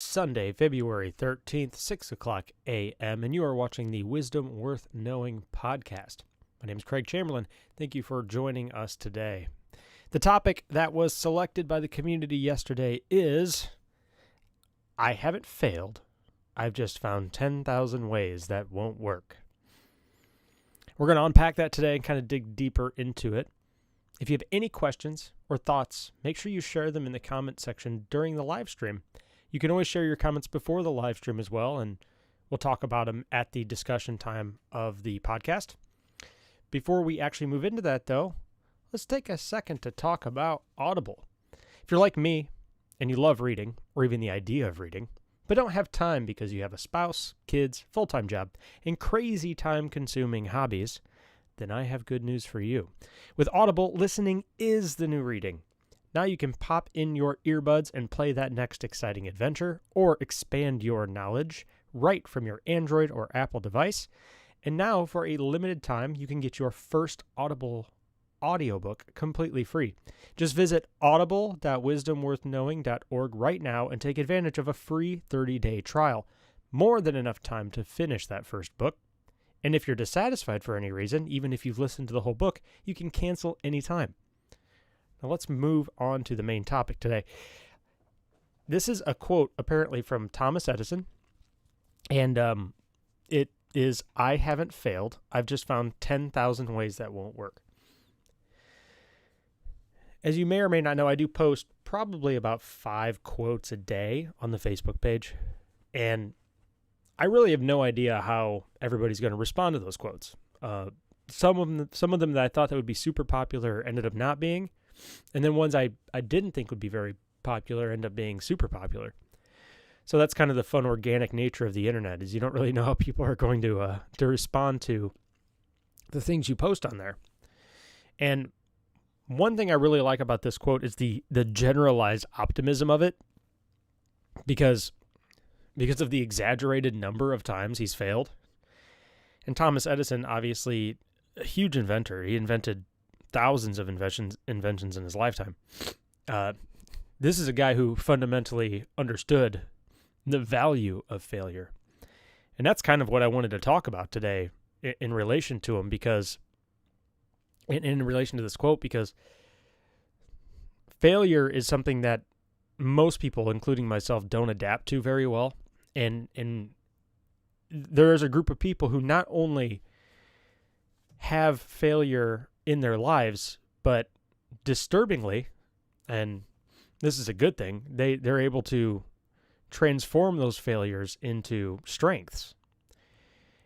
Sunday, February 13th, 6 o'clock a.m., and you are watching the Wisdom Worth Knowing podcast. My name is Craig Chamberlain. Thank you for joining us today. The topic that was selected by the community yesterday is, I haven't failed. I've just found 10,000 ways that won't work. We're going to unpack that today and kind of dig deeper into it. If you have any questions or thoughts, make sure you share them in the comment section during the live stream. You can always share your comments before the live stream as well, and we'll talk about them at the discussion time of the podcast. Before we actually move into that, though, let's take a second to talk about Audible. If you're like me and you love reading, or even the idea of reading, but don't have time because you have a spouse, kids, full-time job, and crazy time-consuming hobbies, then I have good news for you. With Audible, listening is the new reading. Now you can pop in your earbuds and play that next exciting adventure or expand your knowledge right from your Android or Apple device. And now, for a limited time, you can get your first Audible audiobook completely free. Just visit audible.wisdomworthknowing.org right now and take advantage of a free 30-day trial. More than enough time to finish that first book. And if you're dissatisfied for any reason, even if you've listened to the whole book, you can cancel anytime. Now let's move on to the main topic today. This is a quote apparently from Thomas Edison, and it is, I haven't failed. I've just found 10,000 ways that won't work. As you may or may not know, I do post probably about 5 quotes a day on the Facebook page, and I really have no idea how everybody's going to respond to those quotes. Some of them that I thought that would be super popular ended up not being. And then ones I didn't think would be very popular end up being super popular. So that's kind of the fun organic nature of the internet, is you don't really know how people are going to respond to the things you post on there. And one thing I really like about this quote is the generalized optimism of it, because of the exaggerated number of times he's failed. And Thomas Edison, obviously a huge inventor. He invented thousands of inventions in his lifetime. This is a guy who fundamentally understood the value of failure. And that's kind of what I wanted to talk about today in relation to him, because in relation to this quote, because failure is something that most people, including myself, don't adapt to very well. And there is a group of people who not only have failure in their lives, but disturbingly, and this is a good thing, they're able to transform those failures into strengths.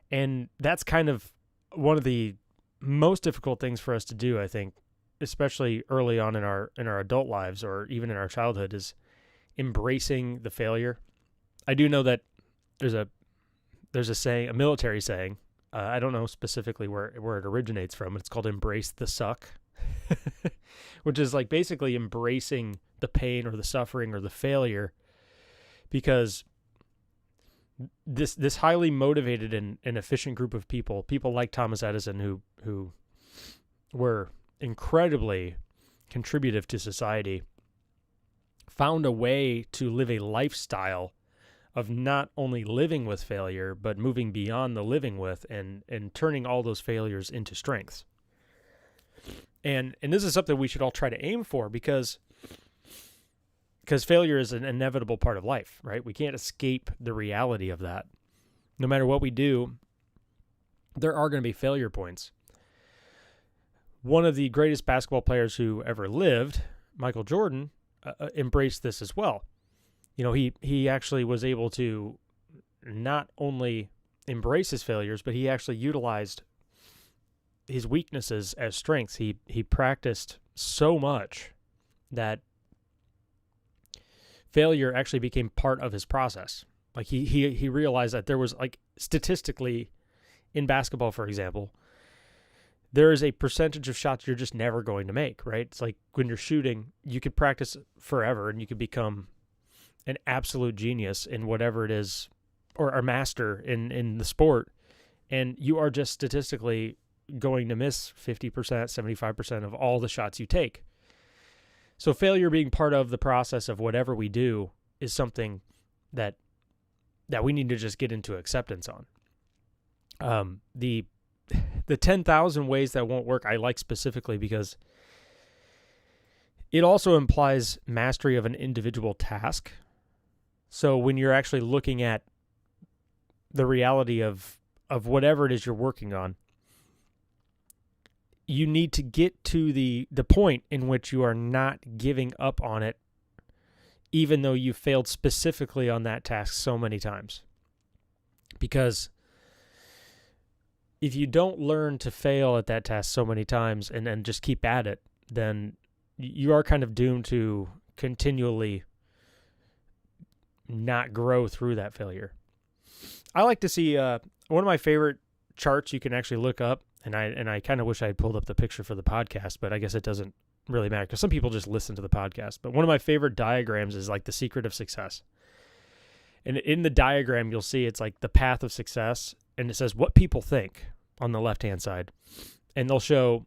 And that's kind of one of the most difficult things for us to do, I think, especially early on in our adult lives or even in our childhood, is embracing the failure. I do know that there's a saying, a military saying, I don't know specifically where it originates from. It's called embrace the suck, which is like basically embracing the pain or the suffering or the failure, because this highly motivated and efficient group of people like Thomas Edison, who were incredibly contributive to society, found a way to live a lifestyle of not only living with failure, but moving beyond the living with and turning all those failures into strengths. And this is something we should all try to aim for, because failure is an inevitable part of life, right? We can't escape the reality of that. No matter what we do, there are going to be failure points. One of the greatest basketball players who ever lived, Michael Jordan, embraced this as well. You know, he actually was able to not only embrace his failures, but he actually utilized his weaknesses as strengths. He practiced so much that failure actually became part of his process. Like he realized that there was, like, statistically in basketball, for example, there is a percentage of shots you're just never going to make, right? It's like when you're shooting, you could practice forever and you could become an absolute genius in whatever it is, or a master in the sport, and you are just statistically going to miss 50%, 75% of all the shots you take. So failure being part of the process of whatever we do is something that we need to just get into acceptance on. The 10,000 ways that won't work, I like specifically because it also implies mastery of an individual task. So when you're actually looking at the reality of whatever it is you're working on, you need to get to the point in which you are not giving up on it, even though you failed specifically on that task so many times. Because if you don't learn to fail at that task so many times and then just keep at it, then you are kind of doomed to continually not grow through that failure. I like to see one of my favorite charts you can actually look up, and I kind of wish I had pulled up the picture for the podcast, but I guess it doesn't really matter because some people just listen to the podcast. But one of my favorite diagrams is like the secret of success. And in the diagram, you'll see it's like the path of success, and it says what people think on the left-hand side. And they'll show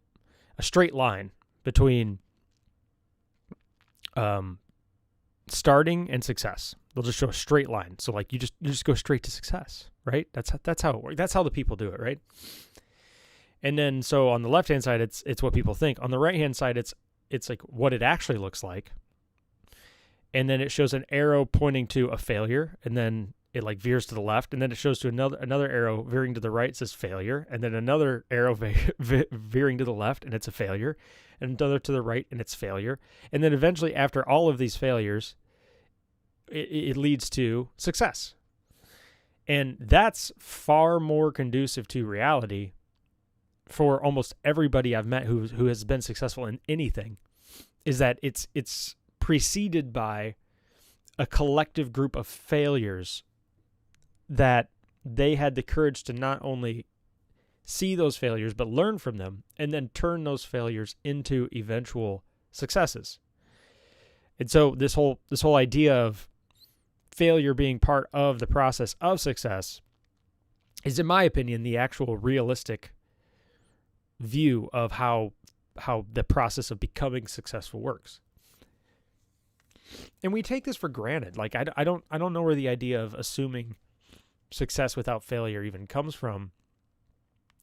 a straight line between starting and success. They'll just show a straight line. So like you just go straight to success, right? That's how it works. That's how the people do it, right? And then so on the left-hand side, it's what people think. On the right-hand side, it's like what it actually looks like. And then it shows an arrow pointing to a failure, and then it like veers to the left, and then it shows to another arrow veering to the right, it says failure, and then another arrow veering to the left, and it's a failure, and another to the right, and it's failure. And then eventually, after all of these failures, it leads to success. And that's far more conducive to reality for almost everybody I've met who has been successful in anything, is that it's preceded by a collective group of failures that they had the courage to not only see those failures, but learn from them and then turn those failures into eventual successes. And so this whole idea of failure being part of the process of success is, in my opinion, the actual realistic view of how the process of becoming successful works. And we take this for granted. Like I don't know where the idea of assuming success without failure even comes from.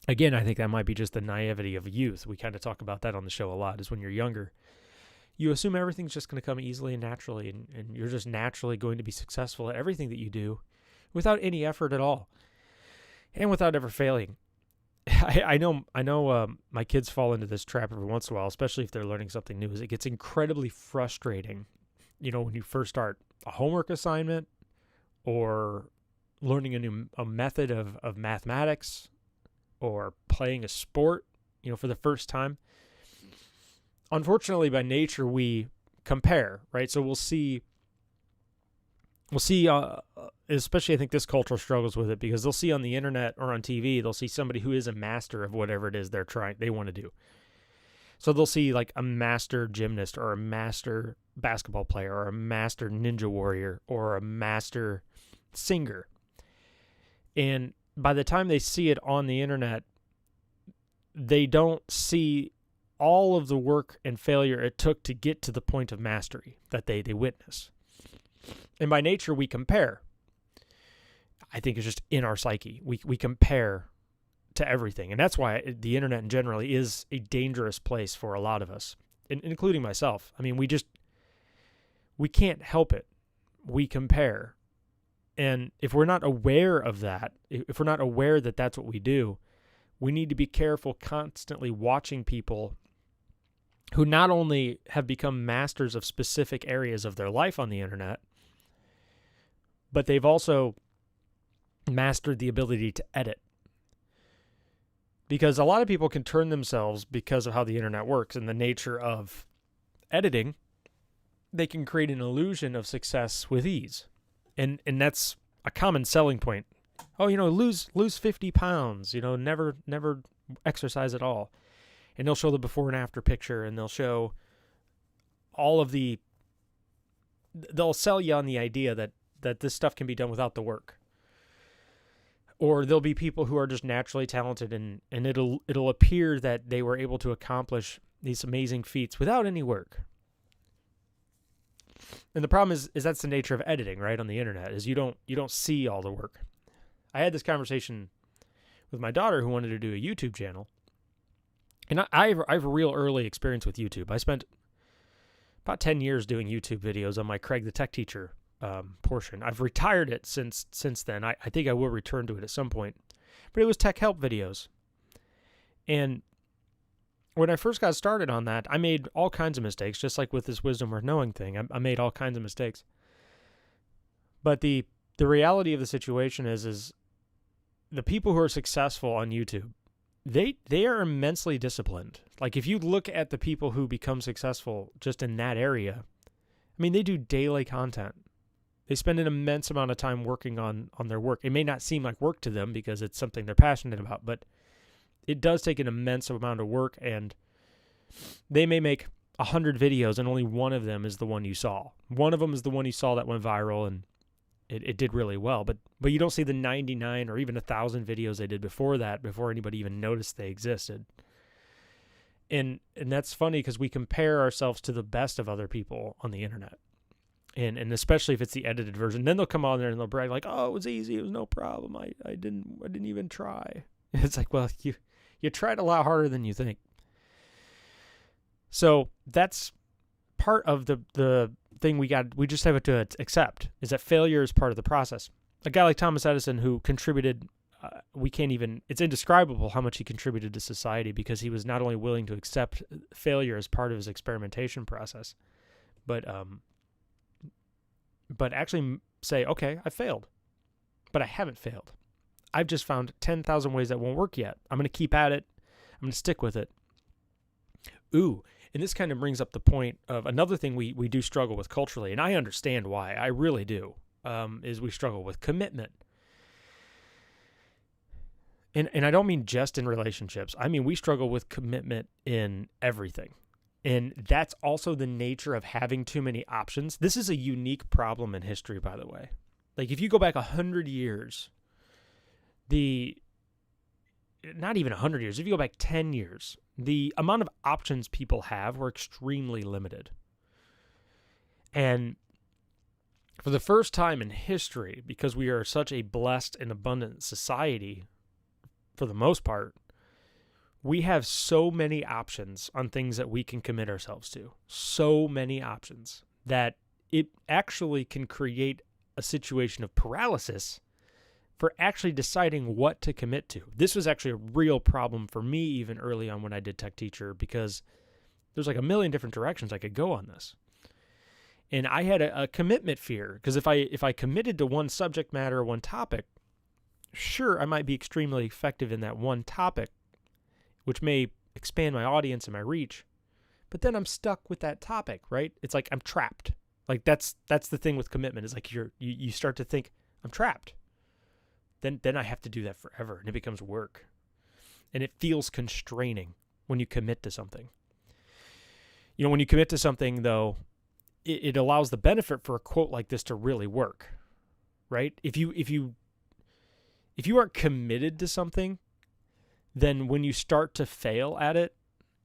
Again, I think that might be just the naivety of youth. We kind of talk about that on the show a lot, is when you're younger, you assume everything's just going to come easily and naturally, and you're just naturally going to be successful at everything that you do without any effort at all and without ever failing. I know my kids fall into this trap every once in a while, especially if they're learning something new. Is it gets incredibly frustrating, when you first start a homework assignment or learning a method of mathematics or playing a sport, for the first time. Unfortunately, by nature, we compare, right? So we'll see, especially I think this culture struggles with it, because they'll see on the internet or on TV, they'll see somebody who is a master of whatever it is they want to do. So they'll see like a master gymnast or a master basketball player or a master ninja warrior or a master singer. And by the time they see it on the internet, they don't see all of the work and failure it took to get to the point of mastery that they witness. And by nature, we compare. I think it's just in our psyche. We compare to everything. And that's why the internet in general is a dangerous place for a lot of us, including myself. I mean, we can't help it. We compare. And if we're not aware of that, if we're not aware that that's what we do, we need to be careful constantly watching people who not only have become masters of specific areas of their life on the internet, but they've also mastered the ability to edit. Because a lot of people can turn themselves, because of how the internet works and the nature of editing, they can create an illusion of success with ease. And that's a common selling point. Oh, lose 50 pounds, never exercise at all. And they'll show the before and after picture, and they'll show they'll sell you on the idea that this stuff can be done without the work. Or there'll be people who are just naturally talented, and it'll appear that they were able to accomplish these amazing feats without any work. And the problem is that's the nature of editing, right, on the internet, is you don't see all the work. I had this conversation with my daughter who wanted to do a YouTube channel. And I have a real early experience with YouTube. I spent about 10 years doing YouTube videos on my Craig the Tech Teacher portion. I've retired it since then. I think I will return to it at some point. But it was tech help videos. And when I first got started on that, I made all kinds of mistakes, just like with this wisdom worth knowing thing. I made all kinds of mistakes. But the reality of the situation is the people who are successful on YouTube, they are immensely disciplined. Like, if you look at the people who become successful just in that area, I mean, they do daily content. They spend an immense amount of time working on their work. It may not seem like work to them because it's something they're passionate about, but it does take an immense amount of work, and they may make 100 videos and only one of them is the one you saw. One of them is the one you saw that went viral and it did really well, but you don't see the 99 or even 1,000 videos they did before that, before anybody even noticed they existed. And that's funny because we compare ourselves to the best of other people on the internet. And especially if it's the edited version, then they'll come on there and they'll brag like, "Oh, it was easy. It was no problem. I didn't even try." It's like, well, you tried a lot harder than you think. So that's part of the thing we just have to accept, is that failure is part of the process. A guy like Thomas Edison, who contributed, it's indescribable how much he contributed to society, because he was not only willing to accept failure as part of his experimentation process, but actually say, okay, I failed, but I haven't failed. I've just found 10,000 ways that won't work yet. I'm going to keep at it. I'm going to stick with it. Ooh, and this kind of brings up the point of another thing we do struggle with culturally, and I understand why. I really do, is we struggle with commitment. And I don't mean just in relationships. I mean, we struggle with commitment in everything. And that's also the nature of having too many options. This is a unique problem in history, by the way. Like, if you go back 100 years, not even 100 years, if you go back 10 years, the amount of options people have were extremely limited. And for the first time in history, because we are such a blessed and abundant society, for the most part, we have so many options on things that we can commit ourselves to. So many options that it actually can create a situation of paralysis for actually deciding what to commit to. This was actually a real problem for me even early on when I did Tech Teacher, because there's like a million different directions I could go on this. And I had a commitment fear, because if I committed to one subject matter or one topic, sure, I might be extremely effective in that one topic, which may expand my audience and my reach, but then I'm stuck with that topic, right? It's like I'm trapped. Like that's the thing with commitment, is like you start to think, I'm trapped. Then I have to do that forever, and it becomes work. And it feels constraining when you commit to something. You know, when you commit to something, though, it allows the benefit for a quote like this to really work, right? If you aren't committed to something, then when you start to fail at it,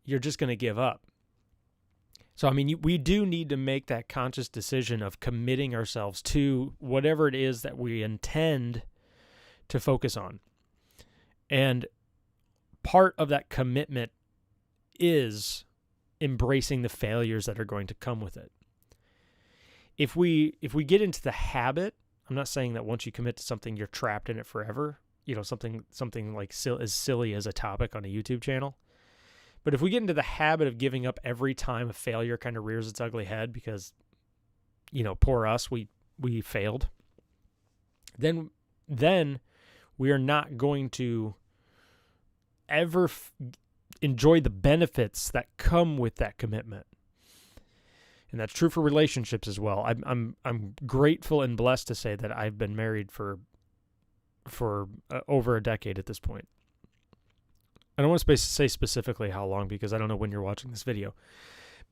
you're just going to give up. So, I mean, we do need to make that conscious decision of committing ourselves to whatever it is that we intend to focus on. And part of that commitment is embracing the failures that are going to come with it. If we get into the habit, I'm not saying that once you commit to something, you're trapped in it forever. You know, something like as silly as a topic on a YouTube channel. But if we get into the habit of giving up every time a failure kind of rears its ugly head because, you know, poor us, we failed, then we are not going to ever enjoy the benefits that come with that commitment. And that's true for relationships as well. I'm grateful and blessed to say that I've been married for over a decade at this point. I don't want to say specifically how long, because I don't know when you're watching this video.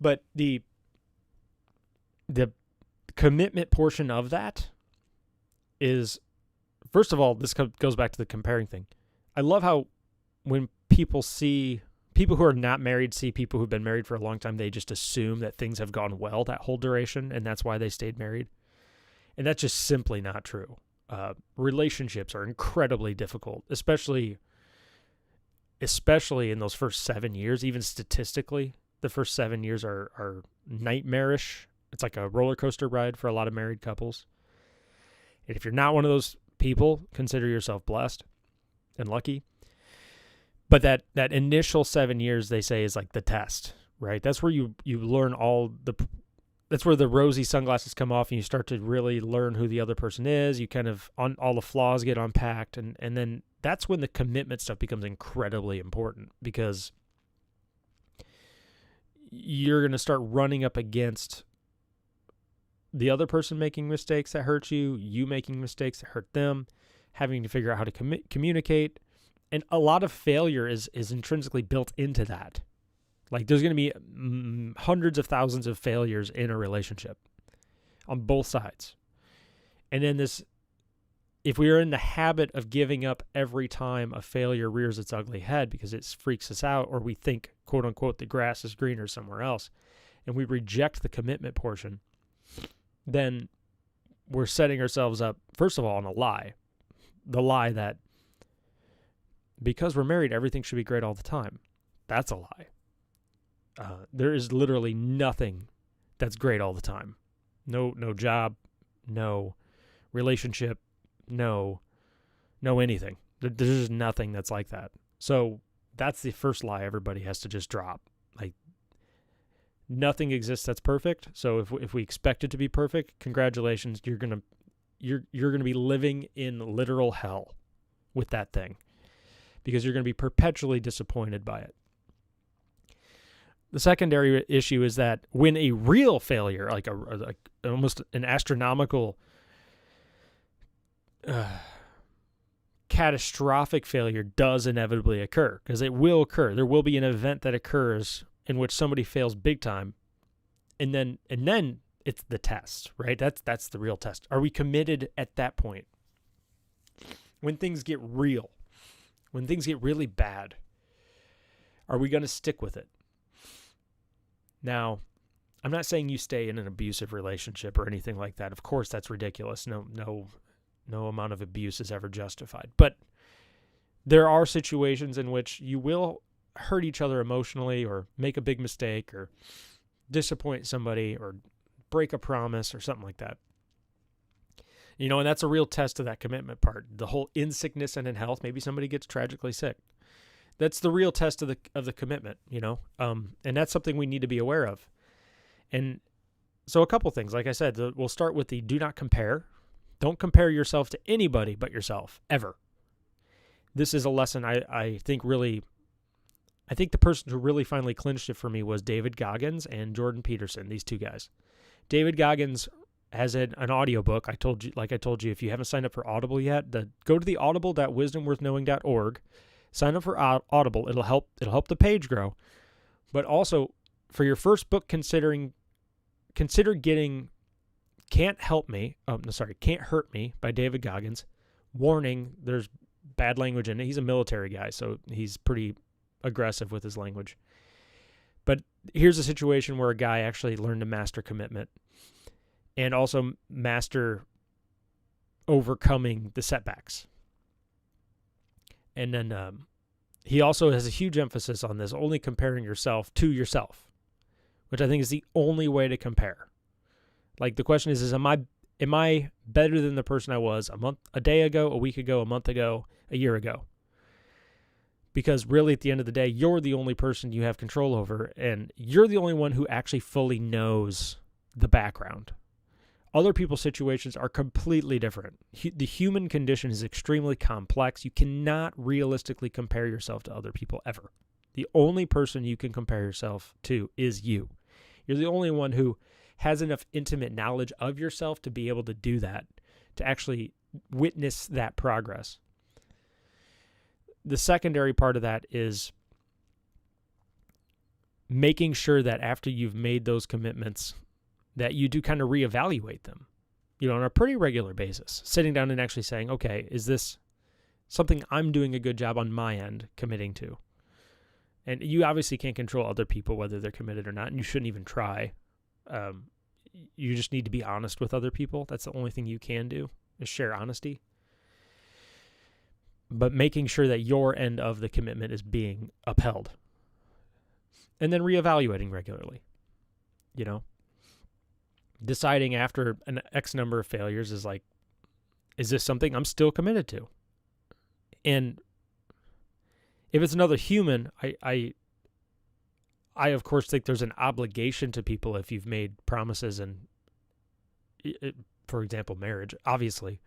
But the commitment portion of that is, first of all, this goes back to the comparing thing. I love how when people see people who are not married see people who've been married for a long time. They just assume that things have gone well that whole duration, and that's why they stayed married. And that's just simply not true. Relationships are incredibly difficult, especially in those first 7 years. Even statistically, the first 7 years are nightmarish. It's like a roller coaster ride for a lot of married couples. And if you're not one of those people, consider yourself blessed and lucky. But that initial 7 years, they say, is like the test, right? That's where you learn that's where the rosy sunglasses come off and you start to really learn who the other person is. You kind of, all the flaws get unpacked. And then that's when the commitment stuff becomes incredibly important, because you're going to start running up against the other person making mistakes that hurt you making mistakes that hurt them, having to figure out how to communicate. And a lot of failure is intrinsically built into that. Like, there's going to be hundreds of thousands of failures in a relationship on both sides. And then if we are in the habit of giving up every time a failure rears its ugly head because it freaks us out, or we think, quote unquote, the grass is greener somewhere else, and we reject the commitment portion, then we're setting ourselves up, first of all, on a lie. The lie that because we're married, everything should be great all the time. That's a lie. There is literally nothing that's great all the time. No job, no relationship, no anything. There's just nothing that's like that. So that's the first lie everybody has to just drop. Like, nothing exists that's perfect. So if we expect it to be perfect, congratulations, you're gonna be living in literal hell with that thing, because you're gonna be perpetually disappointed by it. The secondary issue is that when a real failure, like almost an astronomical, catastrophic failure does inevitably occur, because it will occur. There will be an event that occurs in which somebody fails big time, and then it's the test, right? That's the real test. Are we committed at that point? When things get real, when things get really bad, are we going to stick with it? Now, I'm not saying you stay in an abusive relationship or anything like that. Of course, that's ridiculous. No amount of abuse is ever justified. But there are situations in which you will hurt each other emotionally, or make a big mistake, or disappoint somebody, or break a promise, or something like that. And that's a real test of that commitment part. The whole in sickness and in health, maybe somebody gets tragically sick. That's the real test of the commitment, and that's something we need to be aware of. And so a couple things, like I said, we'll start with the do not compare. Don't compare yourself to anybody but yourself, ever. This is a lesson I think the person who really finally clinched it for me was David Goggins and Jordan Peterson, these two guys. David Goggins has an audiobook. I told you, if you haven't signed up for Audible yet, go to the audible.wisdomworthknowing.org. Sign up for Audible. It'll help the page grow. But also, for your first book, consider getting Can't Hurt Me by David Goggins. Warning, there's bad language in it. He's a military guy, so he's pretty aggressive with his language. But here's a situation where a guy actually learned to master commitment and also master overcoming the setbacks. And then he also has a huge emphasis on this, only comparing yourself to yourself, which I think is the only way to compare. Like, the question is am I better than the person I was a day ago, a week ago, a month ago, a year ago? Because really, at the end of the day, you're the only person you have control over, and you're the only one who actually fully knows the background. Other people's situations are completely different. The human condition is extremely complex. You cannot realistically compare yourself to other people ever. The only person you can compare yourself to is you. You're the only one who has enough intimate knowledge of yourself to be able to do that, to actually witness that progress. The secondary part of that is making sure that after you've made those commitments, that you do kind of reevaluate them, on a pretty regular basis, sitting down and actually saying, okay, is this something I'm doing a good job on my end committing to? And you obviously can't control other people, whether they're committed or not, and you shouldn't even try. You just need to be honest with other people. That's the only thing you can do, is share honesty. But making sure that your end of the commitment is being upheld. And then reevaluating regularly. Deciding after an X number of failures is like, is this something I'm still committed to? And if it's another human, I of course think there's an obligation to people if you've made promises and, for example, marriage. Obviously,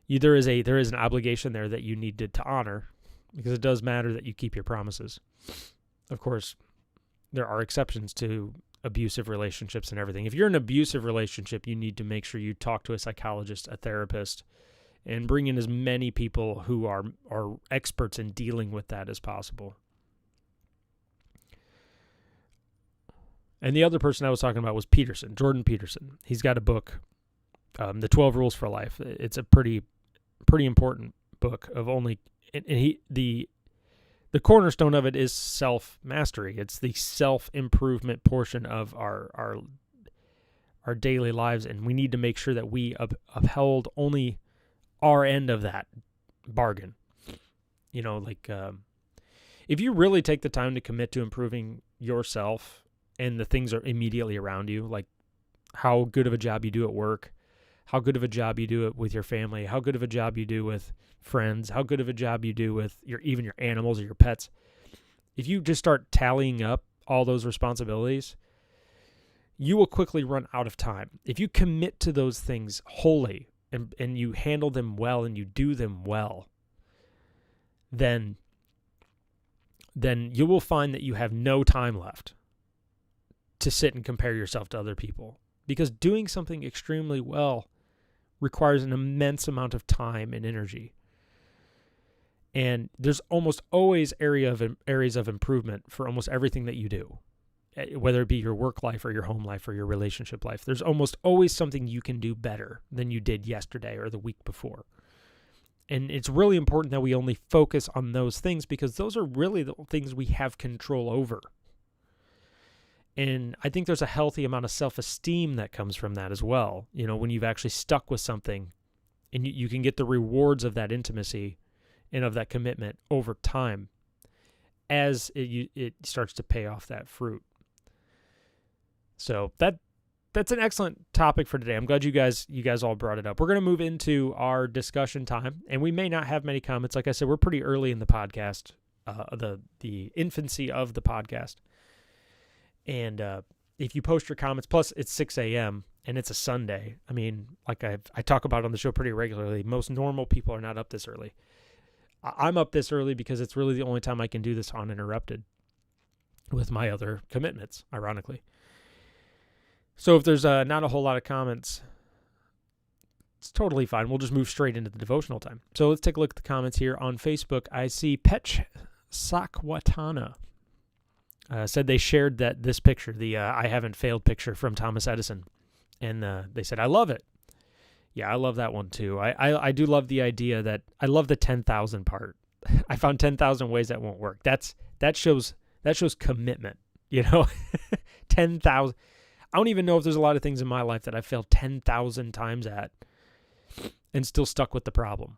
there is an obligation there that you need to honor, because it does matter that you keep your promises. Of course, there are exceptions to abusive relationships and everything. If you're in an abusive relationship, you need to make sure you talk to a psychologist, a therapist, and bring in as many people who are experts in dealing with that as possible. And the other person I was talking about was Jordan Peterson. He's got a book, The 12 Rules for Life. It's a pretty important book the cornerstone of it is self-mastery. It's the self-improvement portion of our daily lives, and we need to make sure that we upheld only our end of that bargain. If you really take the time to commit to improving yourself and the things are immediately around you, like how good of a job you do at work, how good of a job you do it with your family, how good of a job you do with friends, how good of a job you do with even your animals or your pets. If you just start tallying up all those responsibilities, you will quickly run out of time. If you commit to those things wholly and you handle them well and you do them well, then you will find that you have no time left to sit and compare yourself to other people. Because doing something extremely well requires an immense amount of time and energy. And there's almost always areas of improvement for almost everything that you do, whether it be your work life or your home life or your relationship life. There's almost always something you can do better than you did yesterday or the week before. And it's really important that we only focus on those things, because those are really the things we have control over. And I think there's a healthy amount of self-esteem that comes from that as well. When you've actually stuck with something and you can get the rewards of that intimacy and of that commitment over time as it starts to pay off that fruit. So that's an excellent topic for today. I'm glad you guys all brought it up. We're going to move into our discussion time, and we may not have many comments. Like I said, we're pretty early in the podcast, the infancy of the podcast. And if you post your comments, plus it's 6 a.m. and it's a Sunday. I mean, like I talk about on the show pretty regularly, most normal people are not up this early. I'm up this early because it's really the only time I can do this uninterrupted with my other commitments, ironically. So if there's not a whole lot of comments, it's totally fine. We'll just move straight into the devotional time. So let's take a look at the comments here on Facebook. I see Pech Sakwatana said they shared this picture, the I haven't failed picture from Thomas Edison. And they said, I love it. Yeah, I love that one too. I do love the idea that I love the 10,000 part. I found 10,000 ways that won't work. That shows commitment, 10,000. I don't even know if there's a lot of things in my life that I've failed 10,000 times at and still stuck with the problem.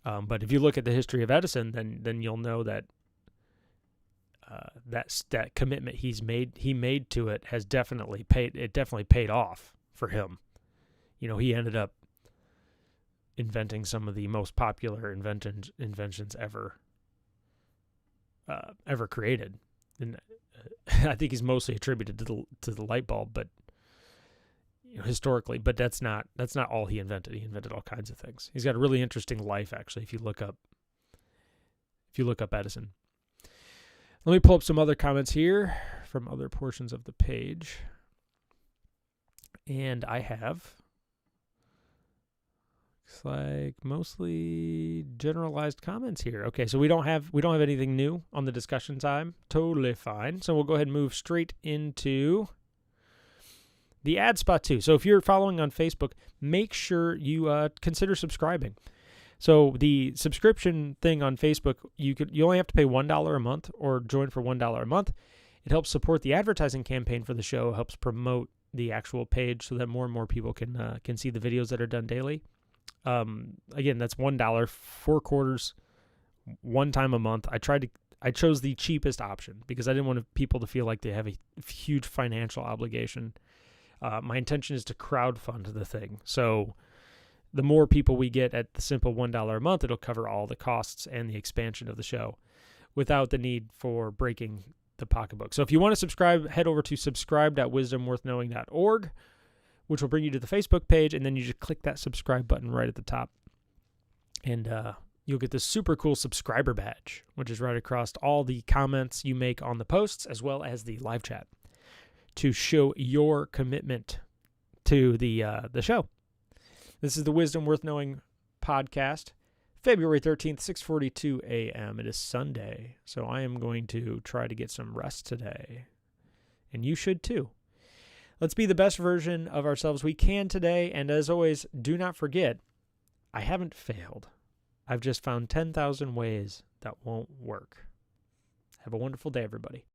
But if you look at the history of Edison, then you'll know that that commitment he made to it has definitely paid off for him. He ended up inventing some of the most popular inventions ever created, and I think he's mostly attributed to the light bulb, but historically. But that's not all he invented. He invented all kinds of things. He's got a really interesting life, actually. If you look up Edison. Let me pull up some other comments here from other portions of the page, and I have. Looks like mostly generalized comments here. Okay, so we don't have anything new on the discussion time. Totally fine. So we'll go ahead and move straight into the ad spot too. So if you're following on Facebook, make sure you consider subscribing. So the subscription thing on Facebook, you only have to pay $1 a month or join for $1 a month. It helps support the advertising campaign for the show, helps promote the actual page so that more and more people can see the videos that are done daily. Again, that's $1, 4 quarters, one time a month. I chose the cheapest option because I didn't want people to feel like they have a huge financial obligation. My intention is to crowdfund the thing. So the more people we get at the simple $1 a month, it'll cover all the costs and the expansion of the show without the need for breaking the pocketbook. So if you want to subscribe, head over to subscribe.wisdomworthknowing.org, which will bring you to the Facebook page, and then you just click that subscribe button right at the top. And you'll get this super cool subscriber badge, which is right across all the comments you make on the posts, as well as the live chat, to show your commitment to the show. This is the Wisdom Worth Knowing podcast, February 13th, 6:42 a.m. It is Sunday, so I am going to try to get some rest today, and you should too. Let's be the best version of ourselves we can today, and as always, do not forget, I haven't failed. I've just found 10,000 ways that won't work. Have a wonderful day, everybody.